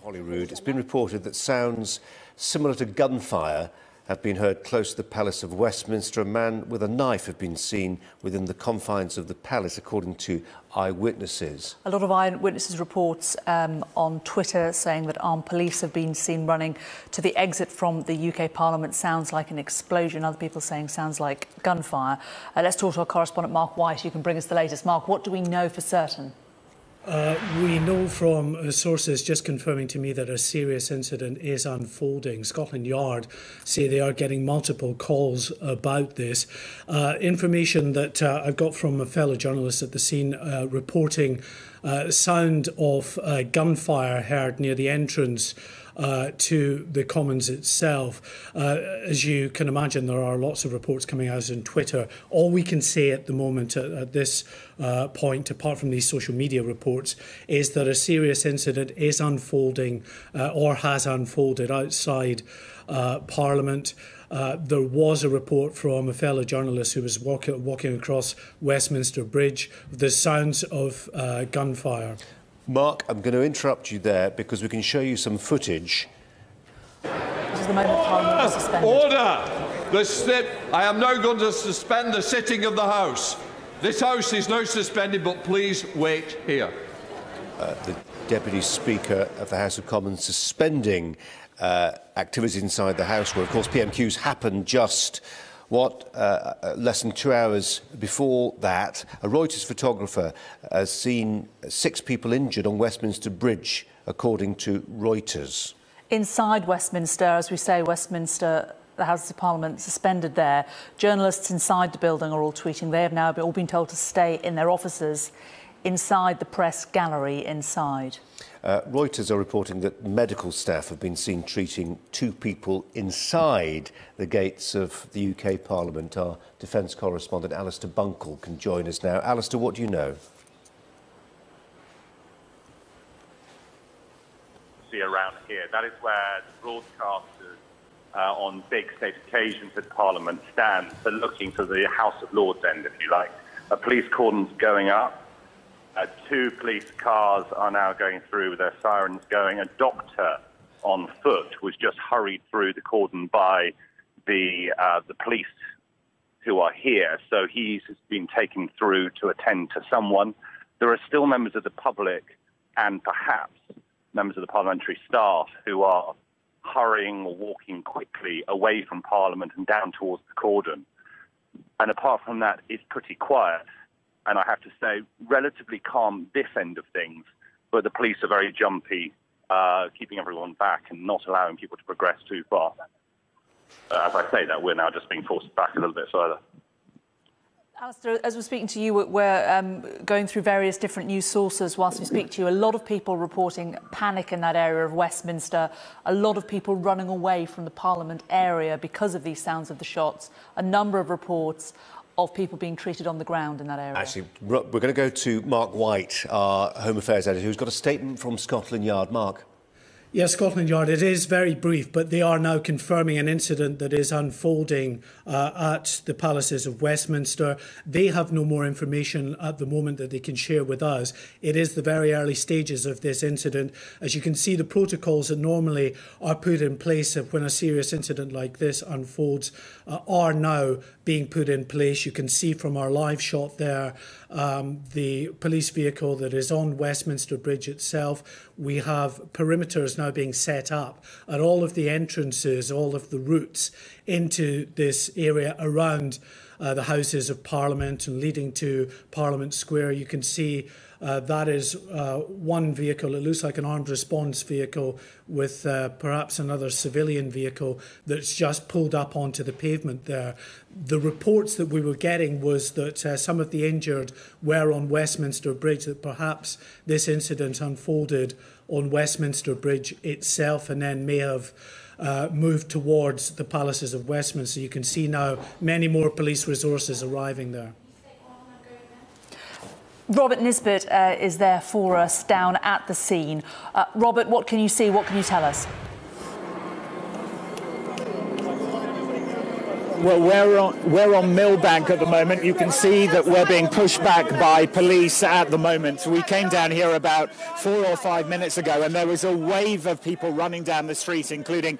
Holyrood, it's been reported that sounds similar to gunfire have been heard close to the Palace of Westminster. A man with a knife had been seen within the confines of the palace, according to eyewitnesses. A lot of eyewitnesses reports on Twitter saying that armed police have been seen running to the exit from the UK Parliament. Sounds like an explosion. Other people saying sounds like gunfire. Let's talk to our correspondent Mark White, who can bring us the latest. Mark, what do we know for certain? We know from sources just confirming to me that a serious incident is unfolding. Scotland Yard say they are getting multiple calls about this. Information that I got from a fellow journalist at the scene reporting sound of gunfire heard near the entrance to the Commons itself. As you can imagine, there are lots of reports coming out on Twitter. All we can say at the moment, at this point, apart from these social media reports, is that a serious incident is unfolding or has unfolded outside Parliament. There was a report from a fellow journalist who was walking across Westminster Bridge. The sounds of gunfire. Mark, I'm going to interrupt you there because we can show you some footage. This is the moment Parliament is suspended. Order! I am now going to suspend the sitting of the House. This House is now suspended, but please wait here. The Deputy Speaker of the House of Commons suspending activities inside the House, where, of course, PMQs happened just less than 2 hours before that. A Reuters photographer has seen 6 people injured on Westminster Bridge, according to Reuters. Inside Westminster, as we say, Westminster, the Houses of Parliament suspended there. Journalists inside the building are all tweeting. They have now all been told to stay in their offices inside the press gallery inside. Reuters are reporting that medical staff have been seen treating 2 people inside the gates of the UK Parliament. Our defence correspondent Alistair Bunkle can join us now. Alistair, what do you know? See around here, that is where the broadcasters on big state occasions at Parliament stand for looking to the House of Lords end, if you like. A police cordon's going up. 2 police cars are now going through with their sirens going. A doctor on foot was just hurried through the cordon by the police who are here. So he's been taken through to attend to someone. There are still members of the public and perhaps members of the parliamentary staff who are hurrying or walking quickly away from Parliament and down towards the cordon. And apart from that, it's pretty quiet. And I have to say, relatively calm this end of things, but the police are very jumpy, keeping everyone back and not allowing people to progress too far. As I say that, we're now just being forced back a little bit further. Alistair, as we're speaking to you, we're going through various different news sources whilst we speak to you. A lot of people reporting panic in that area of Westminster, a lot of people running away from the Parliament area because of these sounds of the shots, a number of reports of people being treated on the ground in that area. Actually, we're going to go to Mark White, our Home Affairs editor, who's got a statement from Scotland Yard. Mark. Yes, Scotland Yard, it is very brief, but they are now confirming an incident that is unfolding at the palaces of Westminster. They have no more information at the moment that they can share with us. It is the very early stages of this incident. As you can see, the protocols that normally are put in place when a serious incident like this unfolds are now being put in place. You can see from our live shot there the police vehicle that is on Westminster Bridge itself. We have perimeters now being set up at all of the entrances, all of the routes into this area around the Houses of Parliament and leading to Parliament Square. You can see that is one vehicle. It looks like an armed response vehicle with perhaps another civilian vehicle that's just pulled up onto the pavement there. The reports that we were getting was that some of the injured were on Westminster Bridge, that perhaps this incident unfolded on Westminster Bridge itself and then may have moved towards the palaces of Westminster. You can see now many more police resources arriving there. Robert Nisbet is there for us down at the scene. Robert, what can you see? What can you tell us? Well, we're on Millbank at the moment. You can see that we're being pushed back by police at the moment. We came down here about 4 or 5 minutes ago, and there was a wave of people running down the street, including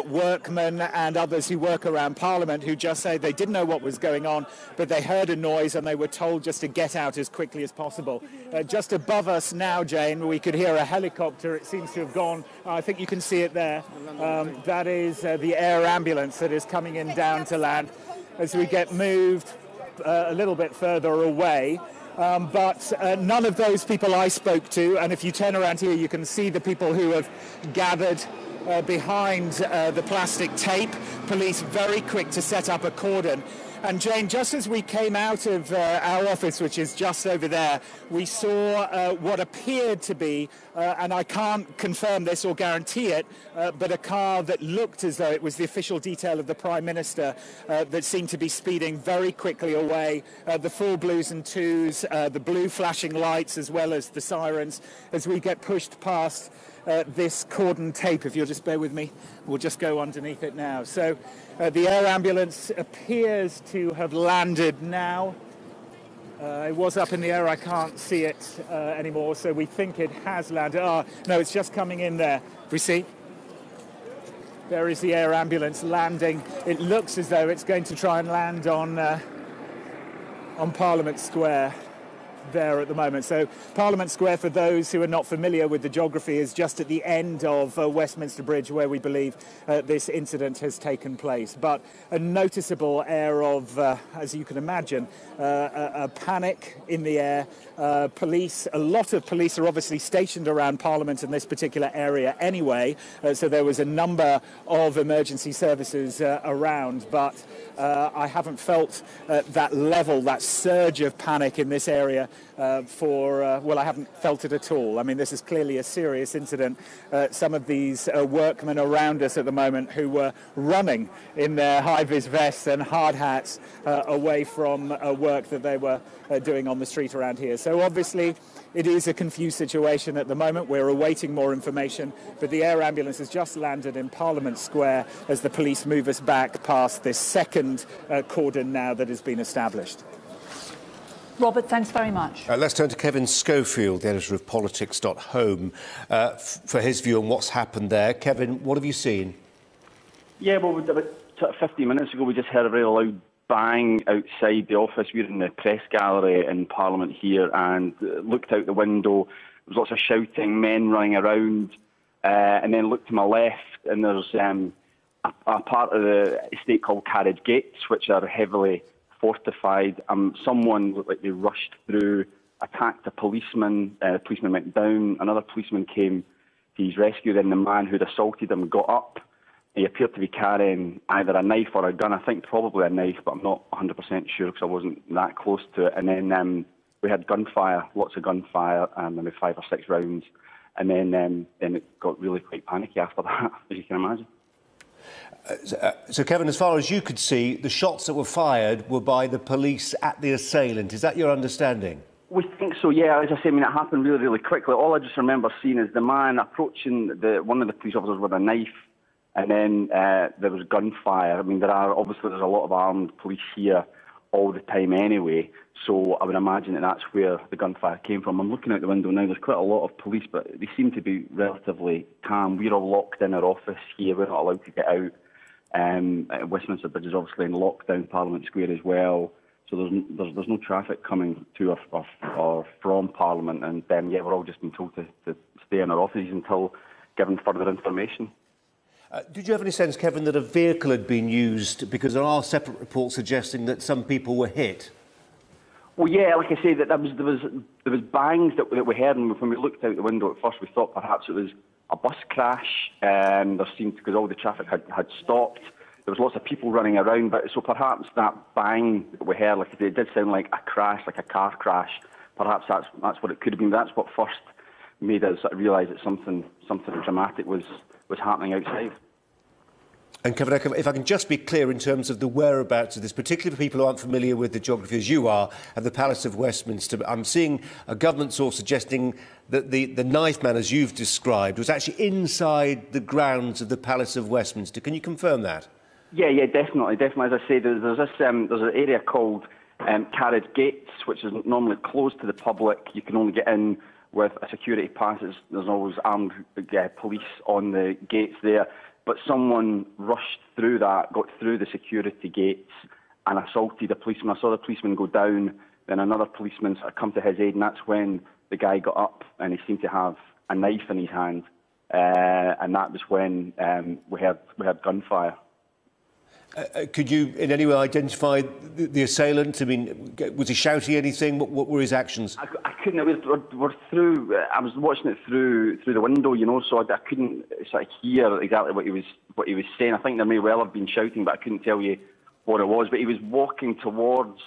workmen and others who work around Parliament, who just say they didn't know what was going on, but they heard a noise and they were told just to get out as quickly as possible. Just above us now, Jane, we could hear a helicopter. It seems to have gone. I think you can see it there. That is the air ambulance that is coming in down to land as we get moved a little bit further away. But none of those people I spoke to, and if you turn around here, you can see the people who have gathered behind the plastic tape. Police very quick to set up a cordon. And Jane, just as we came out of our office, which is just over there, we saw what appeared to be, and I can't confirm this or guarantee it, but a car that looked as though it was the official detail of the Prime Minister that seemed to be speeding very quickly away. The full blues and twos, the blue flashing lights as well as the sirens as we get pushed past this cordon tape. If you'll just bear with me, we'll just go underneath it now. So the air ambulance appears to have landed now. It was up in the air, I can't see it anymore, so we think it has landed. No, it's just coming in there. We see? There is the air ambulance landing. It looks as though it's going to try and land on Parliament Square there at the moment. So Parliament Square, for those who are not familiar with the geography, is just at the end of Westminster Bridge, where we believe this incident has taken place. But a noticeable air of, as you can imagine, a panic in the air. Police, a lot of police are obviously stationed around Parliament in this particular area anyway, so there was a number of emergency services around, but I haven't felt that level, that surge of panic in this area I haven't felt it at all. I mean, this is clearly a serious incident. Some of these workmen around us at the moment who were running in their high-vis vests and hard hats away from work that they were doing on the street around here. So obviously it is a confused situation at the moment. We're awaiting more information, but the air ambulance has just landed in Parliament Square as the police move us back past this second cordon now that has been established. Robert, thanks very much. Let's turn to Kevin Schofield, the editor of Politics.home, for his view on what's happened there. Kevin, what have you seen? Yeah, well, about 15 minutes ago, we just heard a very loud bang outside the office. We're in the press gallery in Parliament here and looked out the window. There was lots of shouting, men running around, and then looked to my left, and there's a part of the estate called Carriage Gates, which are heavily fortified. Someone looked like they rushed through, attacked a policeman. The policeman went down. Another policeman came to his rescue. Then the man who'd assaulted him got up. He appeared to be carrying either a knife or a gun. I think probably a knife, but I'm not 100% sure because I wasn't that close to it. And then we had gunfire, lots of gunfire, maybe 5 or 6 rounds. And then it got really quite panicky after that, as you can imagine. So, Kevin, as far as you could see, the shots that were fired were by the police at the assailant. Is that your understanding? We think so, yeah. As I say, it happened really, really quickly. All I just remember seeing is the man approaching one of the police officers with a knife, and then there was gunfire. I mean, there's a lot of armed police here all the time anyway, so I would imagine that's where the gunfire came from. I'm looking out the window now. There's quite a lot of police, but they seem to be relatively calm. We're all locked in our office here. We're not allowed to get out. Westminster Bridge is obviously in lockdown, Parliament Square as well. So there's no traffic coming to or from Parliament, and we're all just been told to stay in our offices until given further information. Did you have any sense, Kevin, that a vehicle had been used? Because there are separate reports suggesting that some people were hit. Well, yeah, like I say, there was bangs that we heard, and when we looked out the window at first, we thought perhaps it was a bus crash. There seemed, because all the traffic had stopped. There was lots of people running around, but so perhaps that bang that we heard, like it did sound like a crash, like a car crash. Perhaps that's what it could have been. That's what first made us sort of realise that something dramatic was happening outside. And Kevin, if I can just be clear in terms of the whereabouts of this, particularly for people who aren't familiar with the geography as you are, at the Palace of Westminster, I'm seeing a government source suggesting that the knife man, as you've described, was actually inside the grounds of the Palace of Westminster. Can you confirm that? Yeah, definitely. As I say, there's an area called Carriage Gates, which is normally closed to the public. You can only get in with a security pass. There's always armed police on the gates there. But someone rushed through that, got through the security gates and assaulted a policeman. I saw the policeman go down, then another policeman sort of come to his aid, and that's when the guy got up and he seemed to have a knife in his hand. And that was when we had gunfire. Could you in any way identify the assailant? I mean, was he shouting anything? What were his actions? I couldn't. We're through. I was watching it through the window, so I couldn't sort of hear exactly what he was saying. I think there may well have been shouting, but I couldn't tell you what it was. But he was walking towards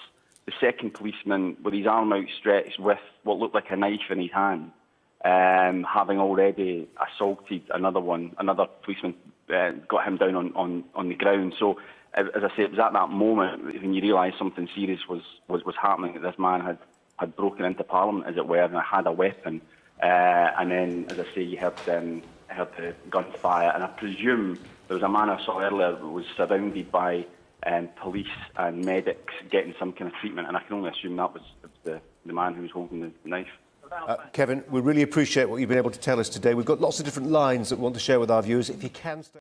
the second policeman with his arm outstretched with what looked like a knife in his hand, having already assaulted another one. Another policeman got him down on the ground. So, as I say, it was at that moment when you realise something serious was happening, that this man had broken into Parliament, as it were, and had a weapon. And then, as I say, you heard the gunfire, and I presume there was a man I saw earlier who was surrounded by police and medics getting some kind of treatment, and I can only assume that was the man who was holding the knife. Kevin, we really appreciate what you've been able to tell us today. We've got lots of different lines that we want to share with our viewers. If you can stay